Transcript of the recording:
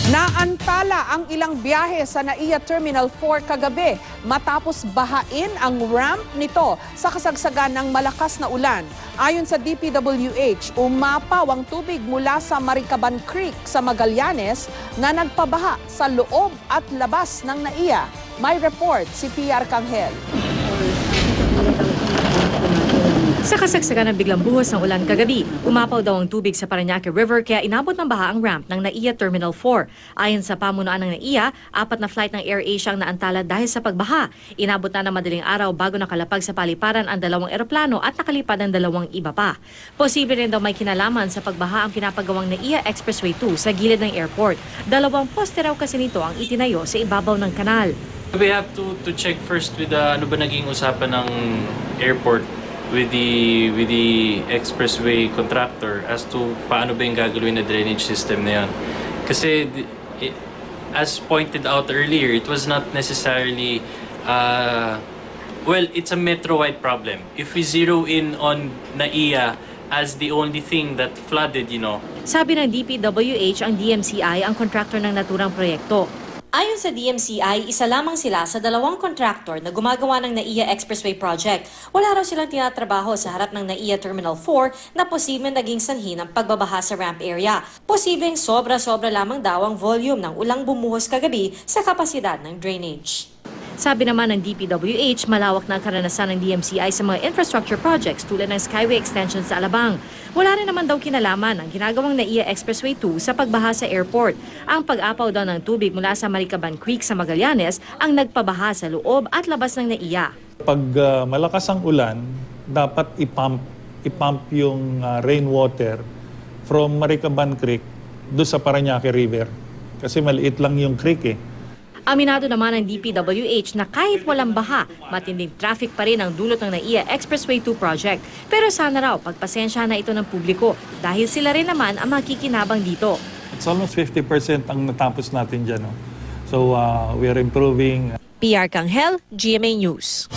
Naantala ang ilang biyahe sa NAIA Terminal 4 kagabi matapos bahain ang ramp nito sa kasagsagan ng malakas na ulan. Ayon sa DPWH, umapaw ang tubig mula sa Maricaban Creek sa Magallanes na nagpabaha sa loob at labas ng NAIA. May report si PR Canghel. Sa kasagsagan ng biglang buhos ng ulan kagabi, umapaw daw ang tubig sa Parañaque River kaya inabot ng baha ang ramp ng NAIA Terminal 4. Ayon sa pamunuan ng NAIA, 4 na flight ng AirAsia ang naantala dahil sa pagbaha. Inabot na ng madaling araw bago nakalapag sa paliparan ang 2 eroplano at nakalipad ang 2 iba pa. Posible rin daw may kinalaman sa pagbaha ang pinapagawang NAIA Expressway 2 sa gilid ng airport. 2 poste raw kasi nito ang itinayo sa ibabaw ng kanal. We have to check first with ano ba naging usapan ng airport with the expressway contractor as to paano ba yung gagawin na drainage system na yun. Kasi as pointed out earlier, it was not necessarily well, it's a metro-wide problem. If we zero in on NAIA as the only thing that flooded, Sabi ng DPWH, ang DMCI ang contractor ng naturang proyekto. Ayon sa DMCI, isa lamang sila sa 2 contractor na gumagawa ng NAIA Expressway Project. Wala raw silang tinatrabaho sa harap ng NAIA Terminal 4 na posibleng naging sanhi ng pagbabaha sa ramp area. Posibleng sobra-sobra lamang daw ang volume ng ulang bumuhos kagabi sa kapasidad ng drainage. Sabi naman ng DPWH, malawak na ang karanasan ng DMCI sa mga infrastructure projects tulad ng Skyway Extension sa Alabang. Wala rin naman daw kinalaman ang ginagawang NAIA Expressway 2 sa pagbaha sa airport. Ang pag-apaw daw ng tubig mula sa Maricaban Creek sa Magallanes ang nagpabaha sa loob at labas ng NAIA. Pag malakas ang ulan, dapat i-pump yung rainwater from Maricaban Creek doon sa Parañaque River. Kasi maliit lang yung creek eh. Aminado naman ng DPWH na kahit walang baha, matinding traffic pa rin ang dulot ng NAIA Expressway 2 project. Pero sana raw pagpasensya na ito ng publiko dahil sila rin naman ang makikinabang dito. It's almost 50% ang natapos natin dyan. No? So we are improving. PR Canghel, GMA News.